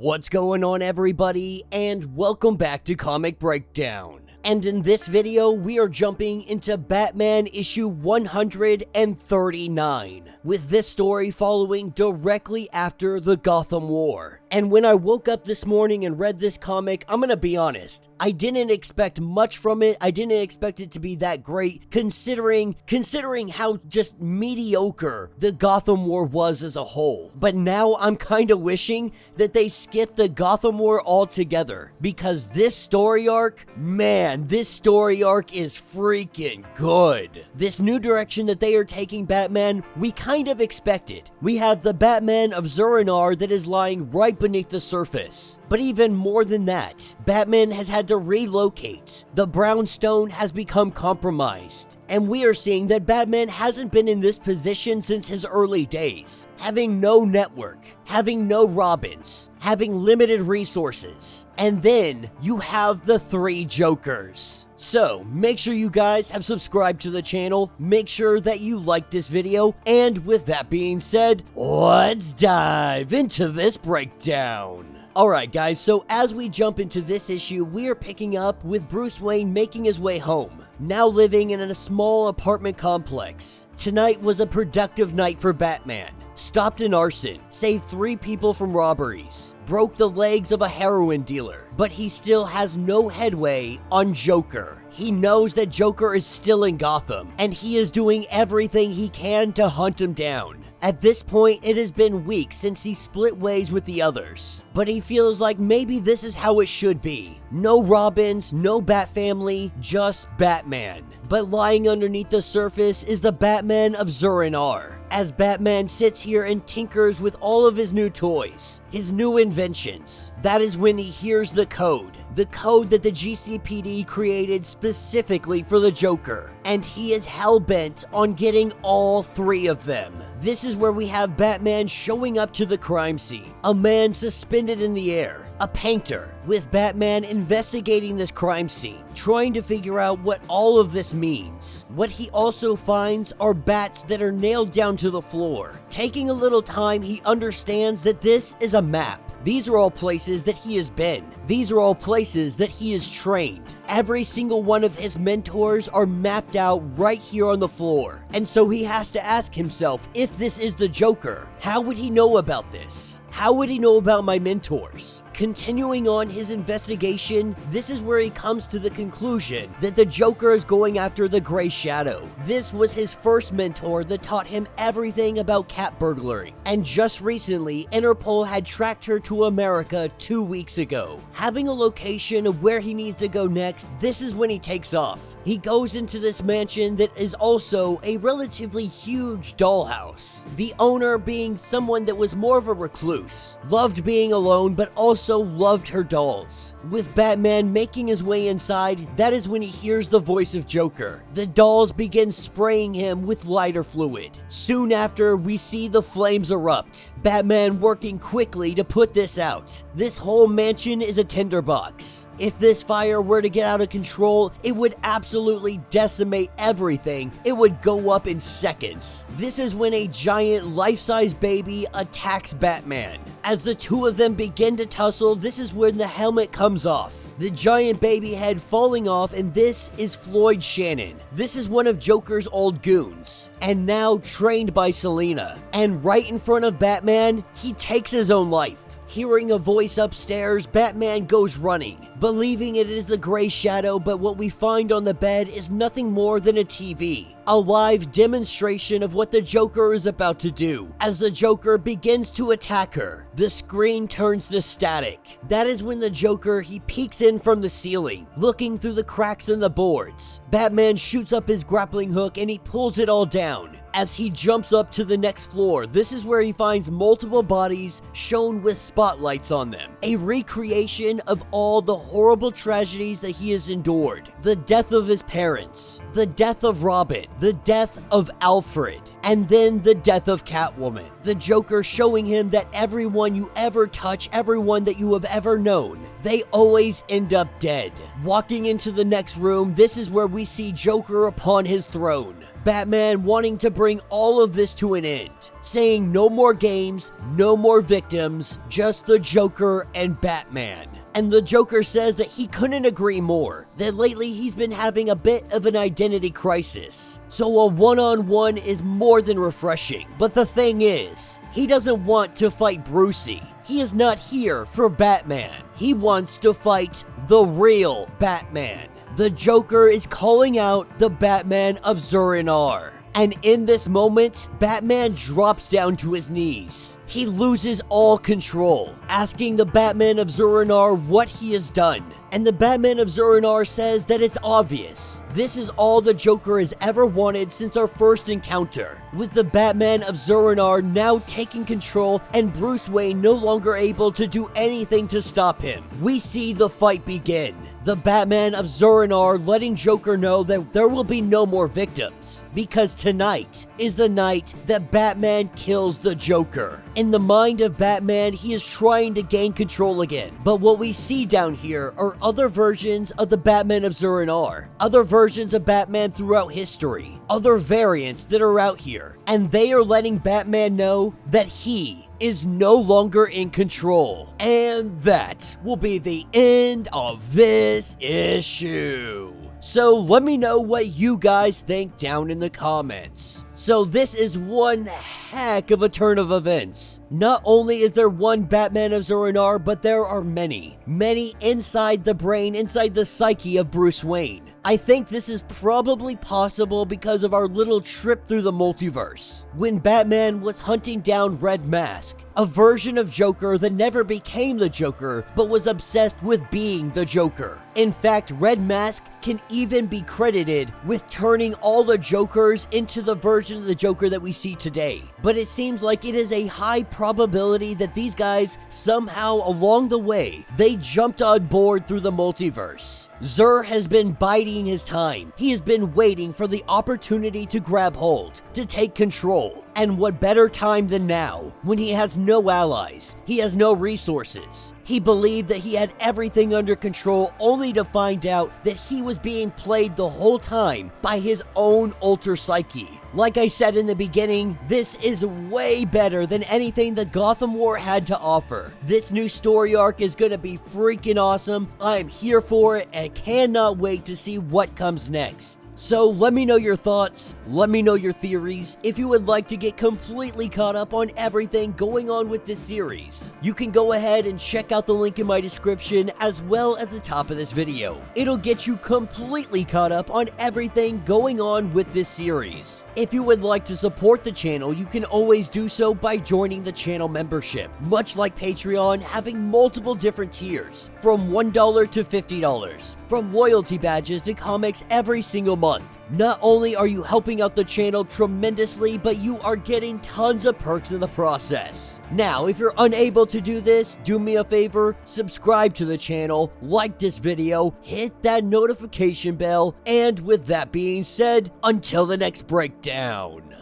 What's going on, everybody, and welcome back to Comic Breakdown. And in this video, we are jumping into Batman issue 139, with this story following directly after the Gotham War. And when I woke up this morning and read this comic, I'm gonna be honest, I didn't expect much from it. I didn't expect it to be that great, considering how just mediocre the Gotham War was as a whole. But now I'm kinda wishing that they skipped the Gotham War altogether, because this story arc, man, this story arc is freaking good. This new direction that they are taking Batman, we kind of expected. We have the Batman of Zur-En-Arrh that is lying right beneath the surface. But even more than that, Batman has had to relocate. The brownstone has become compromised. And we are seeing that Batman hasn't been in this position since his early days. Having no network, having no Robins, having limited resources. And then you have the three Jokers. So, make sure you guys have subscribed to the channel, make sure that you like this video, and with that being said, let's dive into this breakdown. Alright guys, so as we jump into this issue, we are picking up with Bruce Wayne making his way home, now living in a small apartment complex. Tonight was a productive night for Batman. Stopped an arson, saved 3 people from robberies, broke the legs of a heroin dealer, but he still has no headway on Joker. He knows that Joker is still in Gotham, and he is doing everything he can to hunt him down. At this point, it has been weeks since he split ways with the others, but he feels like maybe this is how it should be. No Robins, no Bat family, just Batman. But lying underneath the surface is the Batman of Zur-En-Arrh. As Batman sits here and tinkers with all of his new toys, his new inventions, that is when he hears the code that the GCPD created specifically for the Joker, and he is hell-bent on getting all 3 of them. This is where we have Batman showing up to the crime scene, a man suspended in the air, a painter, with Batman investigating this crime scene, trying to figure out what all of this means. What he also finds are bats that are nailed down to the floor. Taking a little time, he understands that this is a map. These are all places that he has been. These are all places that he is trained. Every single one of his mentors are mapped out right here on the floor. And so he has to ask himself, if this is the Joker, how would he know about this? How would he know about my mentors? Continuing on his investigation, this is where he comes to the conclusion that the Joker is going after the Gray Shadow. This was his first mentor that taught him everything about cat burglaring. And just recently, Interpol had tracked her to America 2 weeks ago. Having a location of where he needs to go next, this is when he takes off. He goes into this mansion that is also a relatively huge dollhouse. The owner being someone that was more of a recluse, loved being alone, but also loved her dolls. With Batman making his way inside, that is when he hears the voice of Joker. The dolls begin spraying him with lighter fluid. Soon after, we see the flames erupt. Batman working quickly to put this out. This whole mansion is a tinderbox. If this fire were to get out of control, it would absolutely decimate everything. It would go up in seconds. This is when a giant life-size baby attacks Batman. As the 2 of them begin to tussle, this is when the helmet comes off. The giant baby head falling off, and this is Floyd Shannon. This is one of Joker's old goons, and now trained by Selina. And right in front of Batman, he takes his own life. Hearing a voice upstairs, Batman goes running, believing it is the Gray Shadow, but what we find on the bed is nothing more than a TV. A live demonstration of what the Joker is about to do. As the Joker begins to attack her, the screen turns to static. That is when the Joker, he peeks in from the ceiling, looking through the cracks in the boards. Batman shoots up his grappling hook and he pulls it all down. As he jumps up to the next floor, this is where he finds multiple bodies shown with spotlights on them. A recreation of all the horrible tragedies that he has endured. The death of his parents, the death of Robin, the death of Alfred, and then the death of Catwoman. The Joker showing him that everyone you ever touch, everyone that you have ever known, they always end up dead. Walking into the next room, this is where we see Joker upon his throne. Batman wanting to bring all of this to an end, saying no more games, no more victims, just the Joker and Batman. And the Joker says that he couldn't agree more, that lately he's been having a bit of an identity crisis. So a one-on-one is more than refreshing. But the thing is, he doesn't want to fight Brucey. He is not here for Batman. He wants to fight the real Batman. The Joker is calling out the Batman of Zur-En-Arrh. And in this moment, Batman drops down to his knees. He loses all control, asking the Batman of Zur-En-Arrh what he has done. And the Batman of Zur-En-Arrh says that it's obvious. This is all the Joker has ever wanted since our first encounter, with the Batman of Zur-En-Arrh now taking control and Bruce Wayne no longer able to do anything to stop him. We see the fight begin. The Batman of Zur-En-Arrh letting Joker know that there will be no more victims, because tonight is the night that Batman kills the Joker. In the mind of Batman, he is trying to gain control again, but what we see down here are other versions of the Batman of Zur-En-Arrh, other versions of Batman throughout history, other variants that are out here, and they are letting Batman know that he is no longer in control. And that will be the end of this issue. So let me know what you guys think down in the comments. So this is one heck of a turn of events. Not only is there one Batman of Zur-En-Arrh, but there are many inside the brain, inside the psyche of Bruce Wayne. I think this is probably possible because of our little trip through the multiverse. When Batman was hunting down Red Mask, a version of Joker that never became the Joker, but was obsessed with being the Joker. In fact, Red Mask can even be credited with turning all the Jokers into the version of the Joker that we see today. But it seems like it is a high probability that these guys somehow along the way, they jumped on board through the multiverse. Zur has been biding his time. He has been waiting for the opportunity to grab hold, to take control. And what better time than now, when he has no allies, he has no resources. He believed that he had everything under control, only to find out that he was being played the whole time by his own alter psyche. Like I said in the beginning, this is way better than anything the Gotham War had to offer. This new story arc is gonna be freaking awesome. I'm here for it and cannot wait to see what comes next. So let me know your thoughts, let me know your theories. If you would like to get completely caught up on everything going on with this series, you can go ahead and check out the link in my description as well as the top of this video. It'll get you completely caught up on everything going on with this series. If you would like to support the channel, you can always do so by joining the channel membership. Much like Patreon, having multiple different tiers, from $1 to $50, from loyalty badges to comics every single month. Not only are you helping out the channel tremendously, but you are getting tons of perks in the process. Now, if you're unable to do this, do me a favor, subscribe to the channel, like this video, hit that notification bell, and with that being said, until the next breakdown.